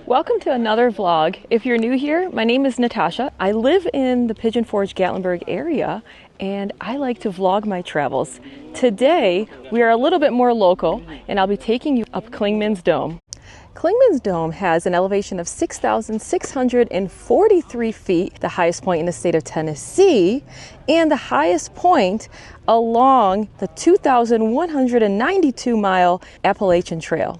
Welcome to another vlog. If you're new here, my name is Natasha. I live in the Pigeon Forge, Gatlinburg area, and I like to vlog my travels. Today, we are a little bit more local, and I'll be taking you up Clingman's Dome. Clingman's Dome has an elevation of 6,643 feet, the highest point in the state of Tennessee, and the highest point along the 2,192-mile Appalachian Trail.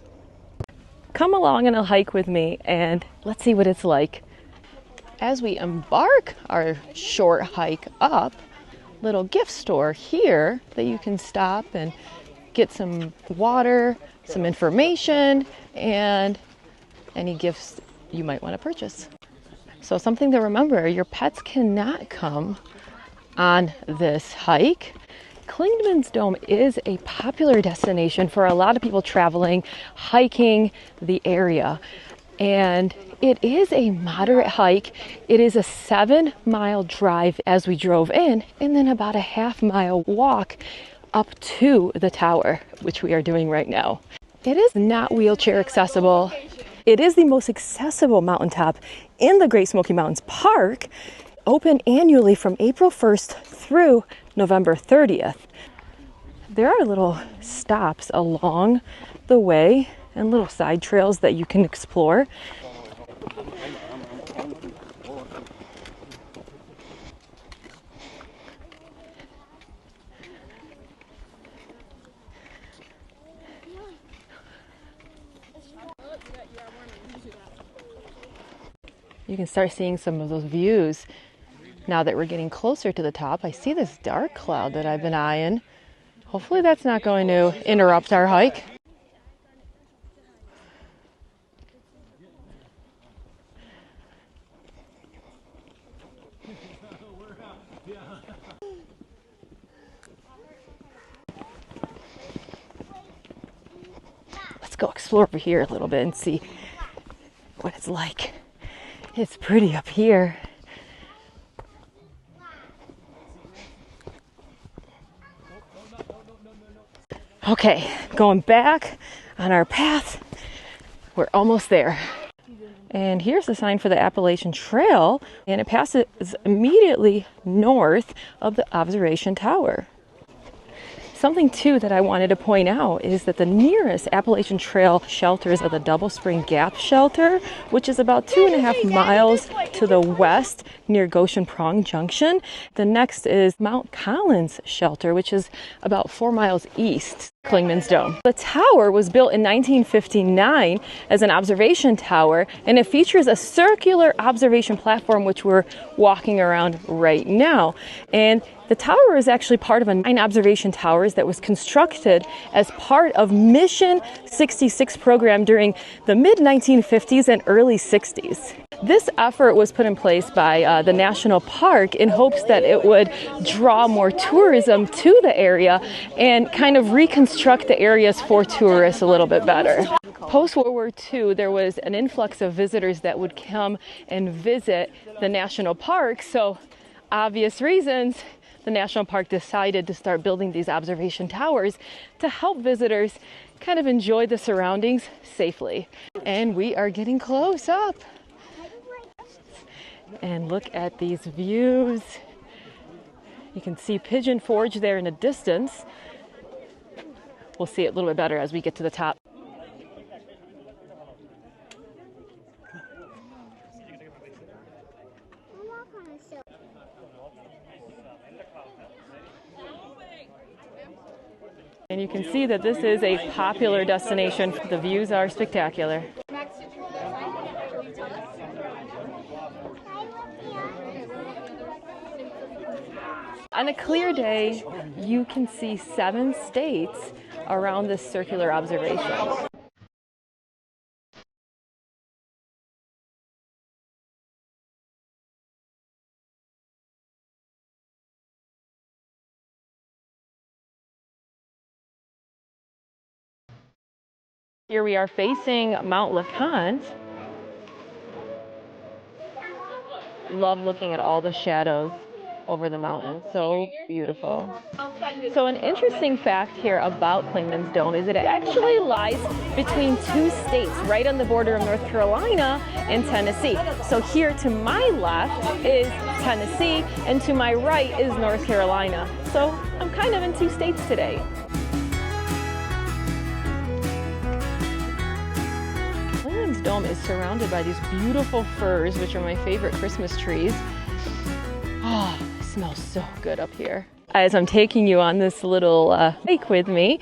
Come along on a hike with me and let's see what it's like. As we embark our short hike up, little gift store here that you can stop and get some water, some information, and any gifts you might want to purchase. So something to remember, your pets cannot come on this hike. Clingman's Dome is a popular destination for a lot of people traveling, hiking the area. And it is a moderate hike. It is a 7-mile drive as we drove in, and then about a half-mile walk up to the tower, which we are doing right now. It is not wheelchair accessible. It is the most accessible mountaintop in the Great Smoky Mountains Park, open annually from April 1st through November 30th. There are little stops along the way and little side trails that you can explore. You can start seeing some of those views now that we're getting closer to the top. I see this dark cloud that I've been eyeing. Hopefully that's not going to interrupt our hike. Let's go explore over here a little bit and see what it's like. It's pretty up here. Okay, going back on our path. We're almost there. And here's the sign for the Appalachian Trail, and it passes immediately north of the observation tower. Something too that I wanted to point out is that the nearest Appalachian Trail shelters are the Double Spring Gap Shelter, which is about 2.5 miles to the west near Goshen Prong Junction. The next is Mount Collins Shelter, which is about 4 miles east of Clingman's Dome. The tower was built in 1959 as an observation tower, and it features a circular observation platform, which we're walking around right now. And the tower is actually part of a 9 observation towers that was constructed as part of Mission 66 program during the mid-1950s and early 60s. This effort was put in place by the National Park in hopes that it would draw more tourism to the area and kind of reconstruct the areas for tourists a little bit better. Post-World War II, there was an influx of visitors that would come and visit the National Park, so obvious reasons, the National Park decided to start building these observation towers to help visitors kind of enjoy the surroundings safely. And we are getting close up. And look at these views. You can see Pigeon Forge there in the distance. We'll see it a little bit better as we get to the top. And you can see that this is a popular destination. The views are spectacular. On a clear day, you can see 7 states around this circular observation. Here we are facing Mount LeConte. Love looking at all the shadows. over the mountain. So beautiful. So an interesting fact here about Clingman's Dome is it actually lies between two states, right on the border of North Carolina and Tennessee. So here to my left is Tennessee, and to my right is North Carolina. So I'm kind of in two states today. Clingman's Dome is surrounded by these beautiful firs, which are my favorite Christmas trees. Oh, it smells so good up here. As I'm taking you on this little hike with me,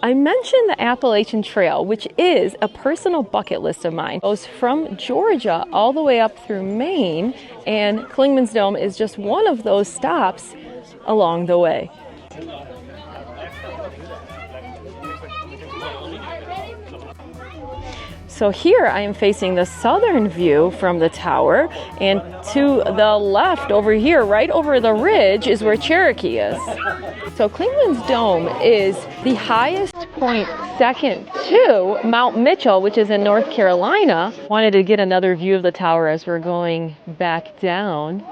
I mentioned the Appalachian Trail, which is a personal bucket list of mine. It goes from Georgia all the way up through Maine, and Clingman's Dome is just one of those stops along the way. So here I am facing the southern view from the tower, and to the left over here, right over the ridge, is where Cherokee is. So Clingman's Dome is the highest point second to Mount Mitchell, which is in North Carolina. Wanted to get another view of the tower as we're going back down.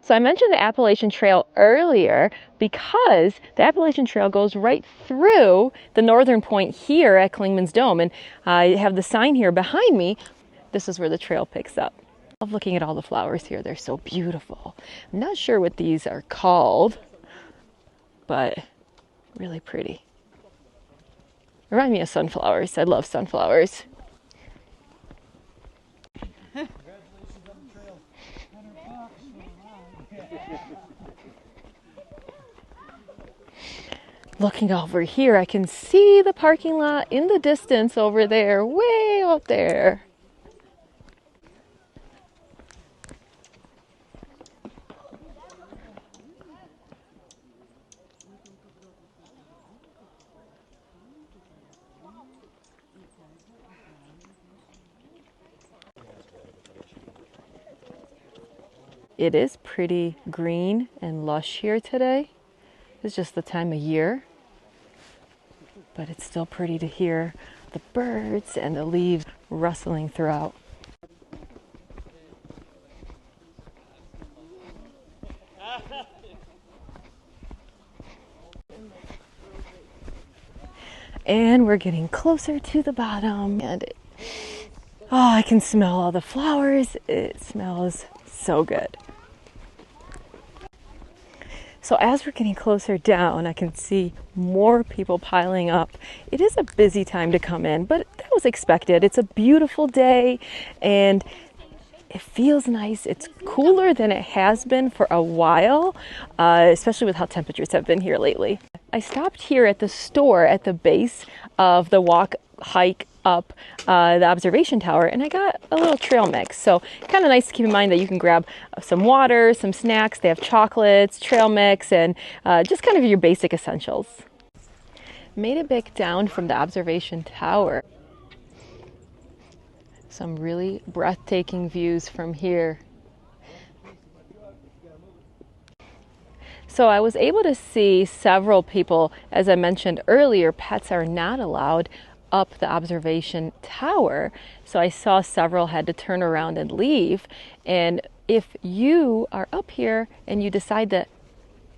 So I mentioned the Appalachian Trail earlier because the Appalachian Trail goes right through the northern point here at Clingman's Dome. And I have the sign here behind me. This is where the trail picks up. I love looking at all the flowers here. They're so beautiful. I'm not sure what these are called, but really pretty. Remind me of sunflowers. I love sunflowers. Looking over here, I can see the parking lot in the distance over there, way up there. It is pretty green and lush here today. It's just the time of year, but it's still pretty to hear the birds and the leaves rustling throughout. And we're getting closer to the bottom, and I can smell all the flowers. It smells so good. So as we're getting closer down, I can see more people piling up. It is a busy time to come in, but that was expected. It's a beautiful day and it feels nice. It's cooler than it has been for a while, especially with how temperatures have been here lately. I stopped here at the store at the base of the hike up the observation tower, and I got a little trail mix. So kind of nice to keep in mind that you can grab some water, some snacks. They have chocolates, trail mix, and just kind of your basic essentials. Made it back down from the observation tower. Some really breathtaking views from here. So I was able to see several people. As I mentioned earlier, pets are not allowed up the observation tower. So I saw several had to turn around and leave. And if you are up here and you decide that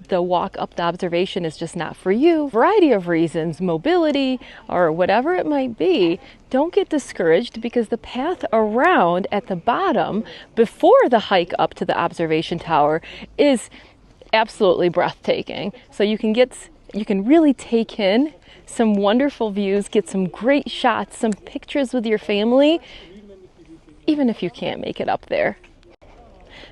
the walk up the observation is just not for you, variety of reasons, mobility or whatever it might be, don't get discouraged, because the path around at the bottom before the hike up to the observation tower is absolutely breathtaking. So you can really take in some wonderful views, get some great shots, some pictures with your family, even if you can't make it up there.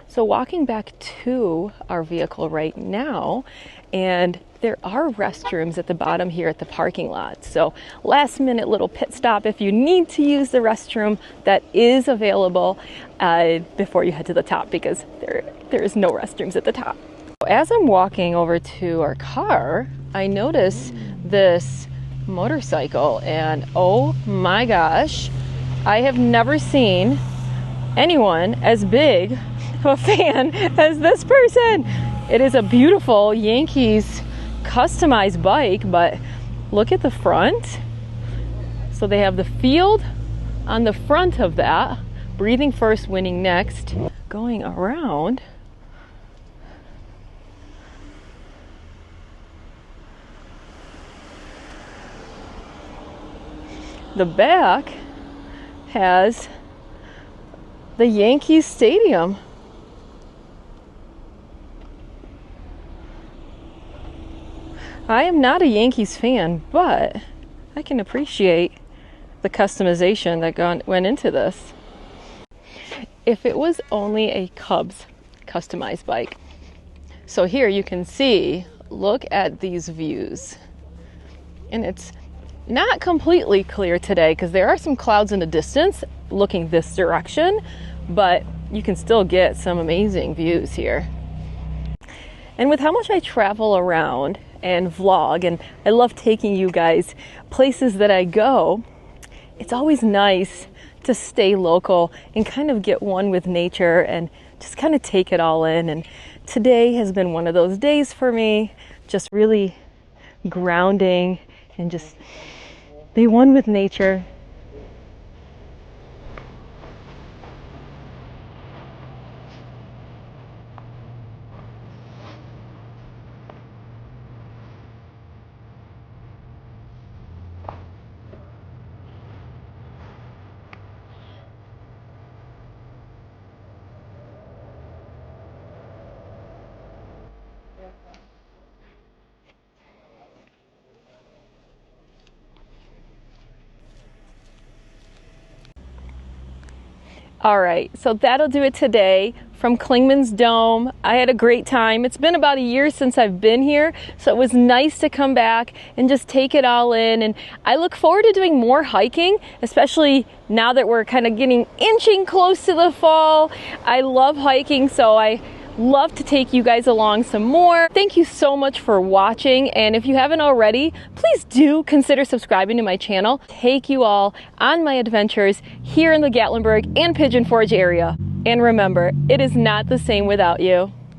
So walking back to our vehicle right now, and there are restrooms at the bottom here at the parking lot. So last minute little pit stop if you need to use the restroom, that is available before you head to the top, because there is no restrooms at the top. As I'm walking over to our car, I notice this motorcycle, and oh my gosh, I have never seen anyone as big of a fan as this person. It is a beautiful Yankees customized bike, but look at the front. So they have the field on the front of that. Breathing first, winning next. Going around. The back has the Yankees Stadium. I am not a Yankees fan, but I can appreciate the customization that went into this. If it was only a Cubs customized bike. So here you can see, look at these views. And it's not completely clear today because there are some clouds in the distance looking this direction, but you can still get some amazing views here. And with how much I travel around and vlog, and I love taking you guys places that I go, it's always nice to stay local and kind of get one with nature and just kind of take it all in. And today has been one of those days for me, just really grounding and just be one with nature. All right, so that'll do it today from Clingman's Dome. I had a great time. It's been about a year since I've been here, so it was nice to come back and just take it all in. And I look forward to doing more hiking, especially now that we're kind of inching close to the fall. I love hiking, so I love to take you guys along some more. Thank you so much for watching, and if you haven't already, please do consider subscribing to my channel. Take you all on my adventures here in the Gatlinburg and Pigeon Forge area. And remember, it is not the same without you.